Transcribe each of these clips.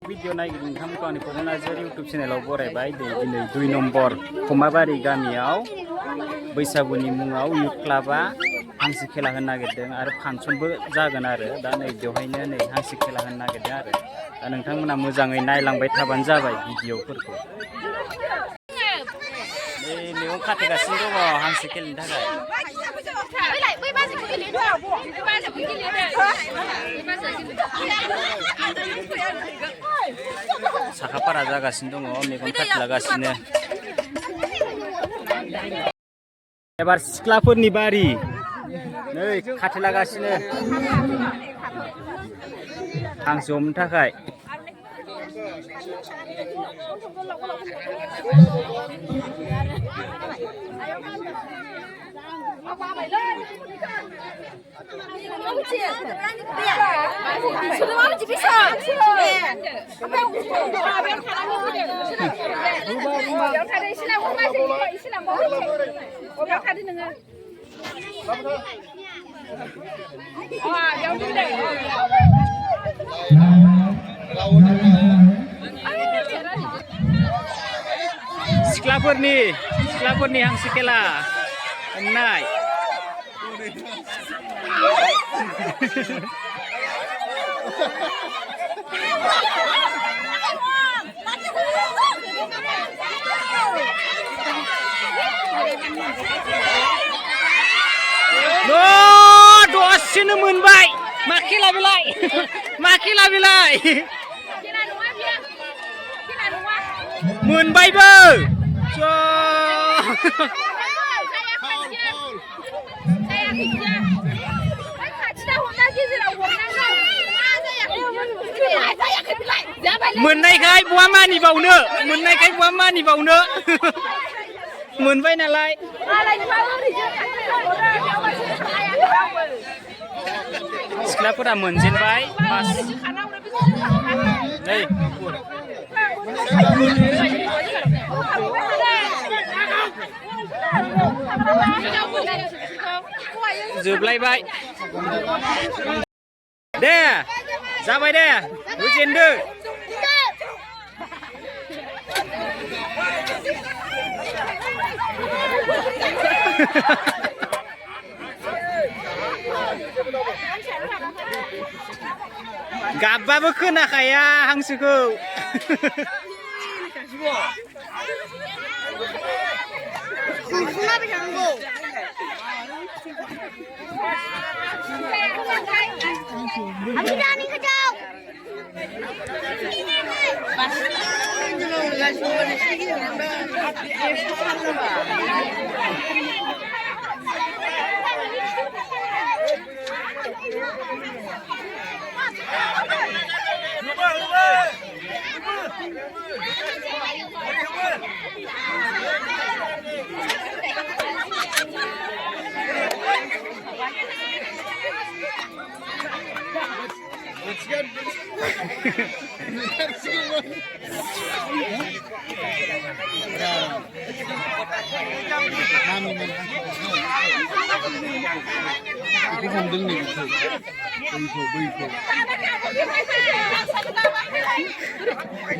Video नायगिरि नोंथांमोनखौ आंनि Kokrajhar YouTube चेनेलाव बरायबाय दिनै 2 नम्बर खमाबारि गामियाव बैसागुनि मुङाव इउथ क्लाबा हांसो खेला होनो नागिरदों आरो फांसनबो जागोन आरो दा नै बेवहायनो नै हांसो खेला होनो नागिरदों आरो दा नोंथांमोना मोजाङै नायलांबाय थाबानो जाबाय भिडिअफोरखौ। नै मैगं खाथेगासिनो दङ हांसो खेलनि थाखाय। साखाफारा जागासिनो दङ मेगन खाथेलागासिनो। एबार सिख्लाफोरनि बारि नै खाथेलागासिनो हांसो हमनो थाखाय। सिख्लाफोरनि हांसो खेला हमनाय। दसेनो मोनबाय मा खेला बेलाय मा खेला बेलाय मोनबायबो मोननायखाय बहा मानिबावनो मोनबाय नालाय। सिख्लाफोरा मोनजेनबाय नै जोबलायबाय दे जाबाय दे होजेनदो। गाबबाबो खोनाखाया हांसोखौ।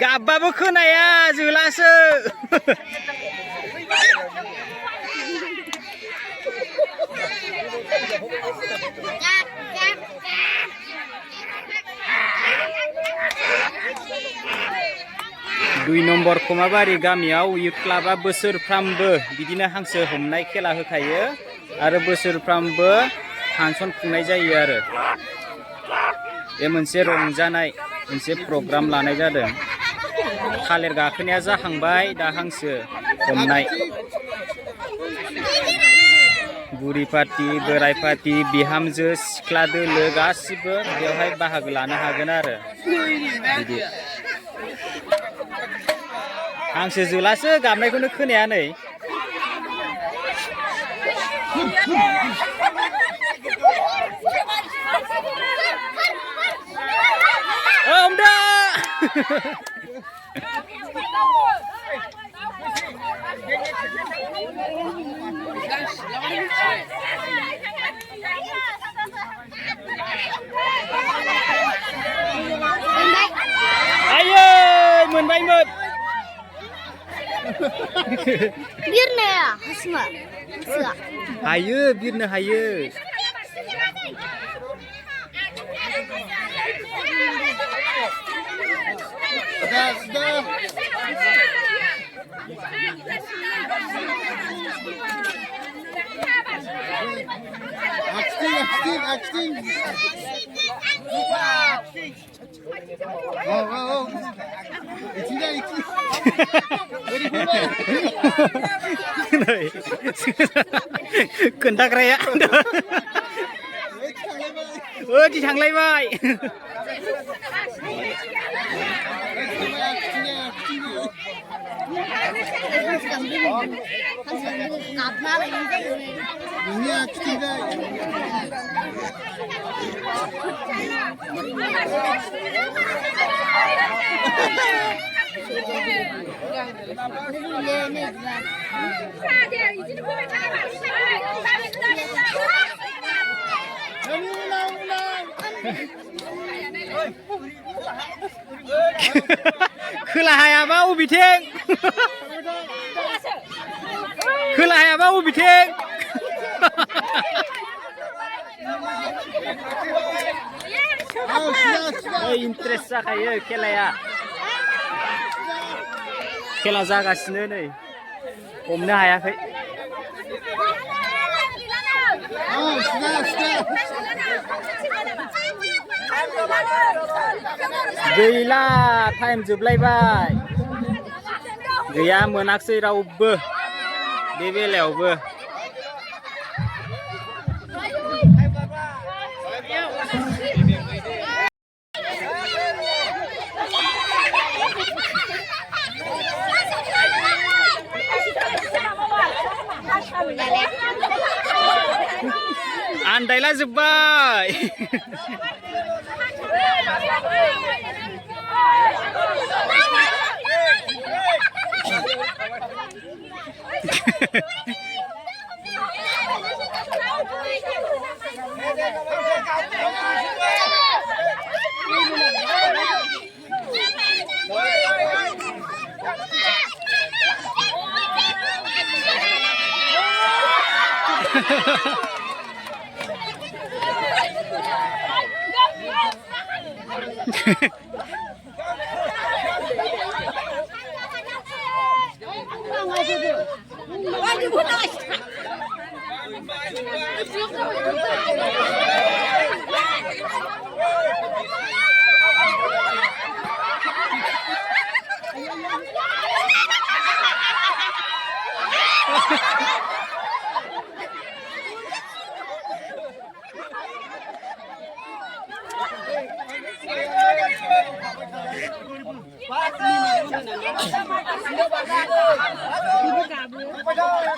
गाबबाबो खोनाया जोलासो। दुई नम्बर खमाबारि गामियाव इउथ क्लाबा बोसोरफ्रामबो बिदिनो हांसो हमनाय खेला होखायो आरो बोसोरफ्रामबो फांसन खुंनाय जायो आरो बे मोनसे रंजानाय मोनसे प्रग्राम लानाय जादों। थालिर गाखोनाया जाहांबाय दा हांसो हमनाय। बुरि पार्टि बोराय पार्टि बिहामजो सिख्ला दोलो गासिबो बेवहाय बाहागो लानो हागोन आरो बिदि। हांसो जोलासो गाबनायखौनो खोनाया नै। हमदो ayo बिरनो हासमा हासुआ हायो बिरनो हायो Acting. Oh. İçinde. खोन्थाग्राया ओदि थांलायबाय खोलाहायाबा अबिथिं खोलाहायाबा अबिथिं इन्ट्रेस्ट जाखायो खेलाया खेला जागासिनो नै हमनो हायाखै गैला टाइम जोबलायबाय गैया मोनाखसै रावबो बे बेलायावबो आन्दायला जोब्बाय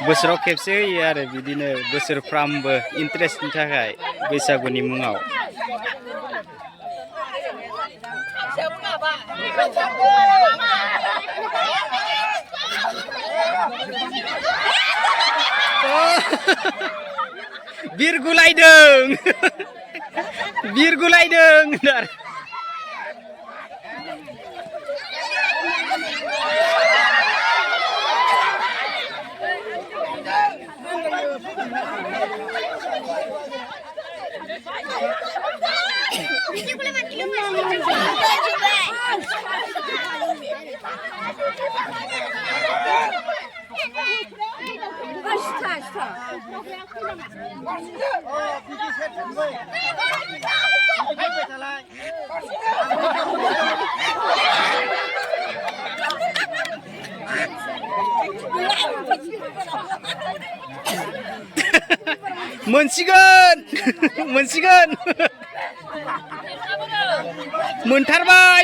बोसोराव खेबसे होयो आरो बिदिनो बोसोरफ्रामबो इन्ट्रेस्टनि थाखाय बैसागुनि मुङाव बिरगुलायदों बिरगुलायदों मोनसिगोन मोनथारबाय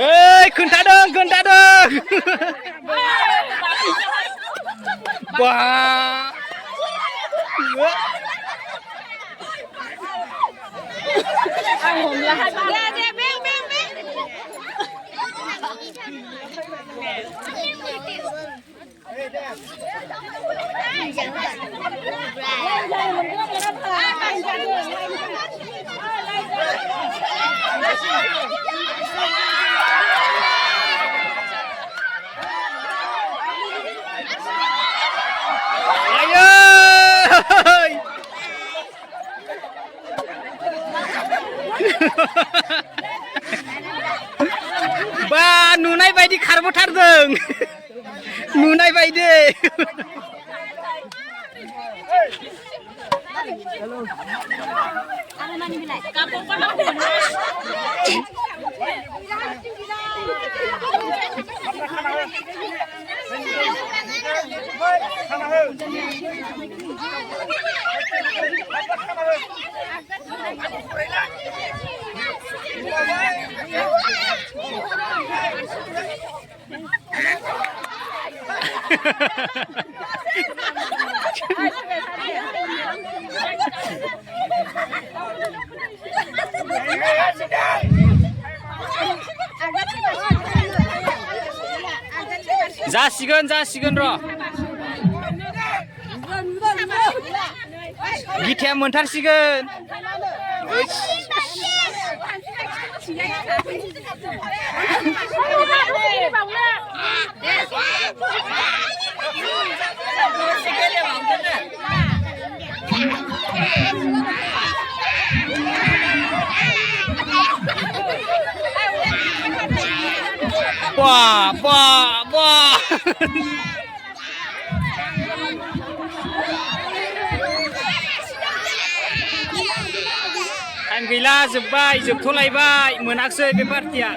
ओइ खोन्थादों बा बा नुनाय बायदि खारबोथारदों नुनाय बायदि जासिगोन र' गिथाया मोनथारसिगोन Wah. Time gila जोब्बाय जोबथ'लायबाय मोनाखसै बे पार्टिया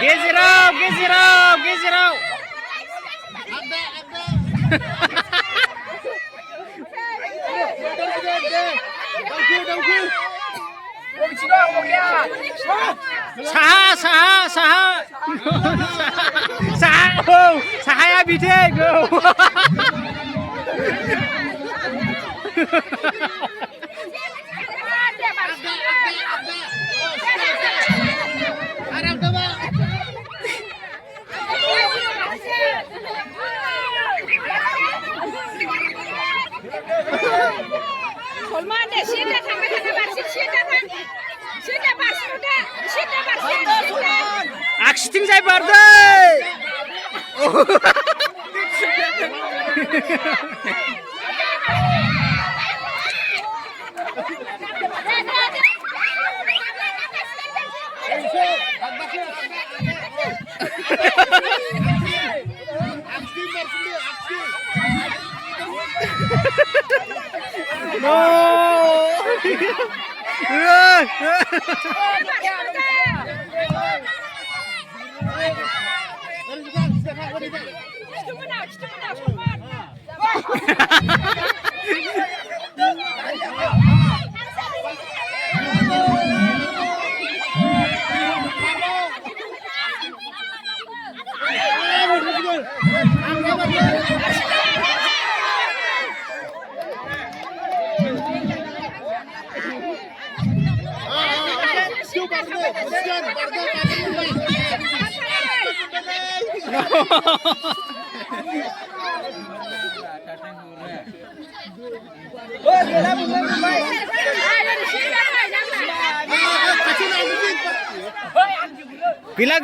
गेजेराव साहाया बिथे गौ आखसिथिंजाय बारदै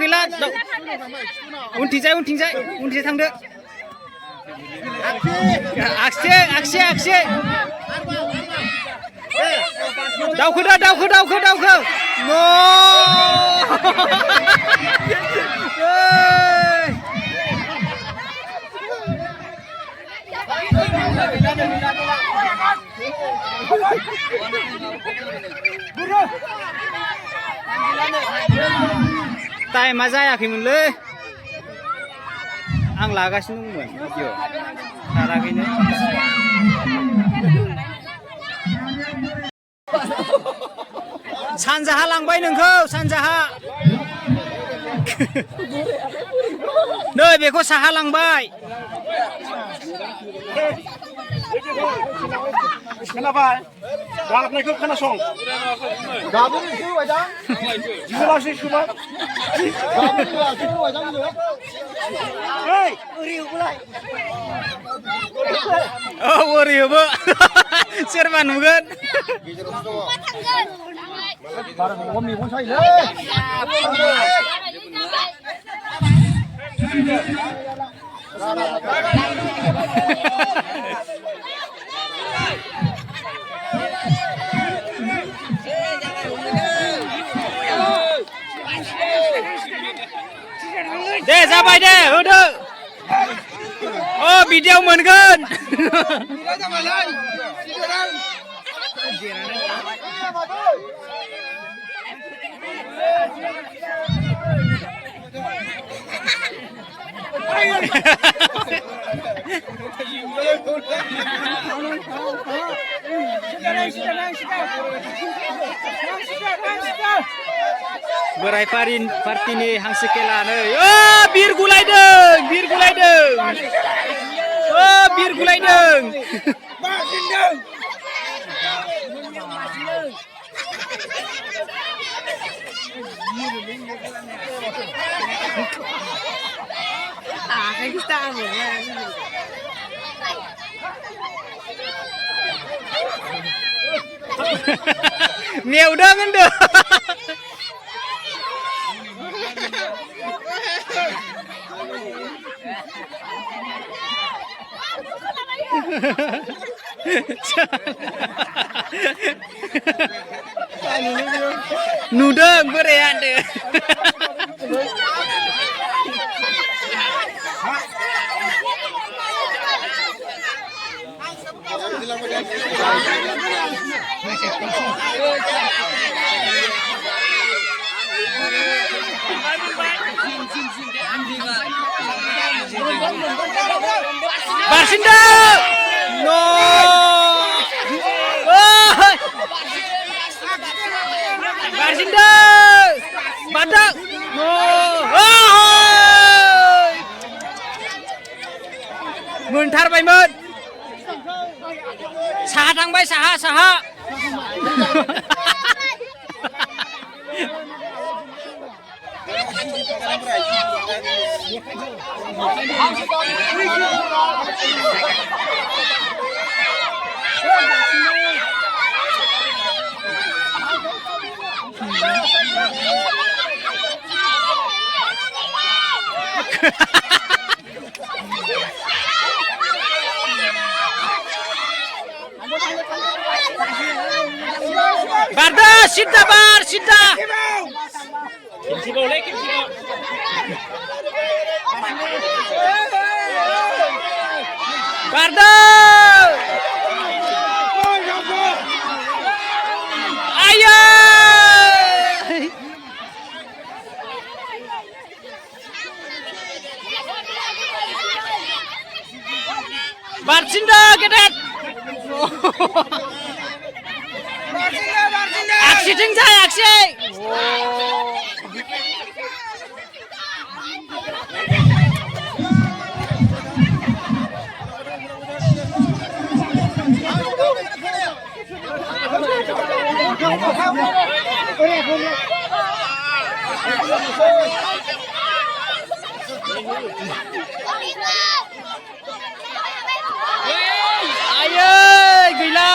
गैला उनथिंजाय थांदो आगसि दावखो न टाइमा जायाखैमोनलै आं लागासिनो दंमोन भिडिअ खाराखैनो सानजाहा लांबाय नोंखौ सानजाहा नै बेखौ साहा लांबाय खोनाबाय गाबनायखौ खोनासं गाबोन एसे वाइजां जिबलासै सुबाय गाबोन एसे वाइजां नो ओइ ओरै होबलाय औ ओरैबो सोरबा नुगोन बारा न'आव मेगन सायोलै दे जाबाय दे होदो अ बिदियाव मोनगोन बोराय पार्टिनि हांसो खेला नै बिरगुलायदों बिरगुलायदों नेवदों होनदों नुदों बोराया होनदों Barsindo! No! Barsindo! Badak! No! Montarbaiमोन साहा थांबाय साहा Barda, sidda bar, sidda. Kimsi boleh, kimsi boleh. Barda. Ayo. Barsindo gedet. Aksi tinggal aksi. Ayo, gila.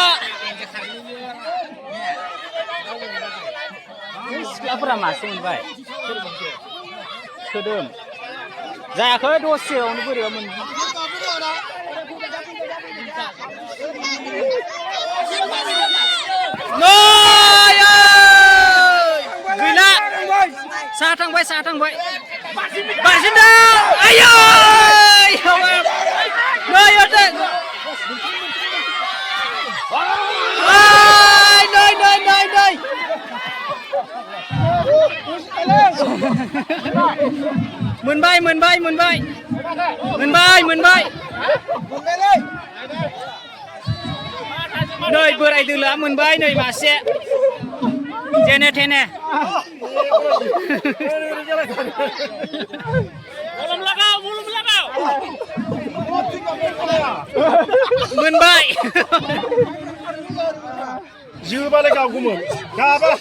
सिख्लाफोरा मासे मोनबाय सोदोम जायाखै दसेयावनो बोरैबा मोनबाय गैला साहा थांबाय बारसिनदों आयै नै मोनबाय नै बोराय दोलोआ मोनबाय नै मासे जेने थेने मोनबाय जोबालाय गावगौमोन गाबा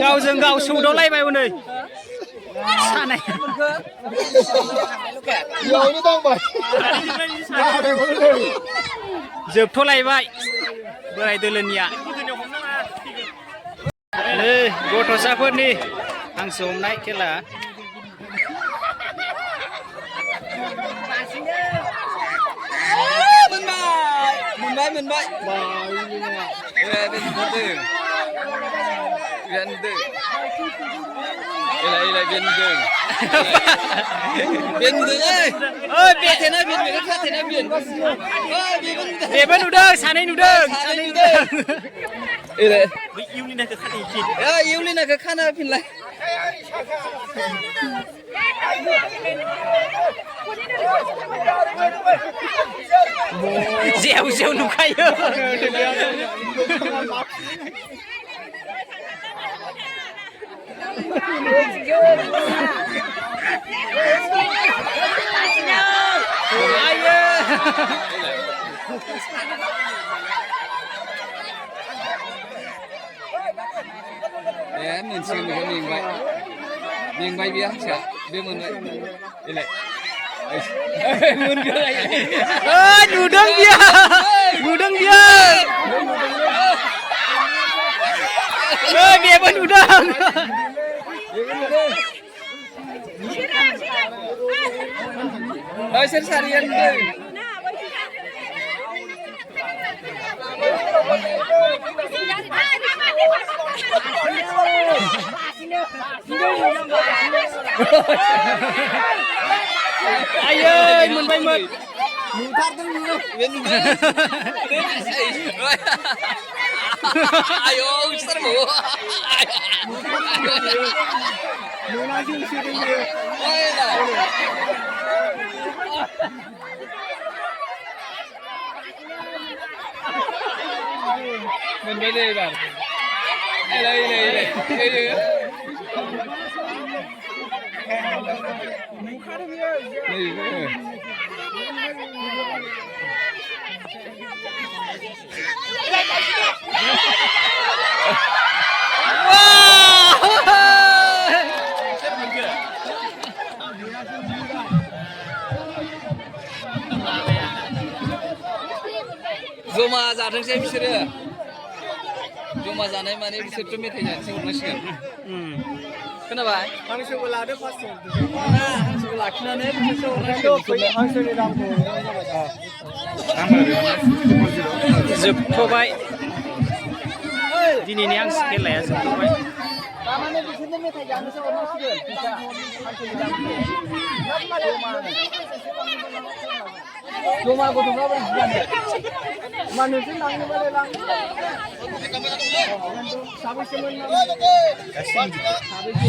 गावजों गाव सौदावलायबाय हनै सानाय बेयावनो दांबाय जोबथ'लायबाय बोराय दोलोनिया नै गथ'साफोरनि हांसो हमनाय खेला मोनबाय बेन्दों बेबो नुदों सानै नुदों इउलिनाखौ खाना होफिनलाय जेव जेव नुखायो मोनसे मेंबाय बे हांसोआ बे मोनबाय नुदों बियो बेबो नुदों सोर सारिया नुदों आयै मोनबायमोन ayo serbu Mình đi bạn. Đây. Joma जाथोंसै बिसोरो जमा जानाय माने बिसोरथ' मेथाइ जानोसै हरनांसिगोन खोनाबाय हांसोबो लादो 500 हांसोबो लाखिनानै बिसोर हांसोनि दामखौ जोबथ'बाय दिनैनि हांसो खेलाया जोबथ'बाय दामाने बिसोरनो मेथाइ जानोसो हरनांसिगोन फैसा हांसोनि दामखौ जमा गथ'फ्राबो जानो मानोसो लांनोबालाय लां साबैसेमोन साबैसे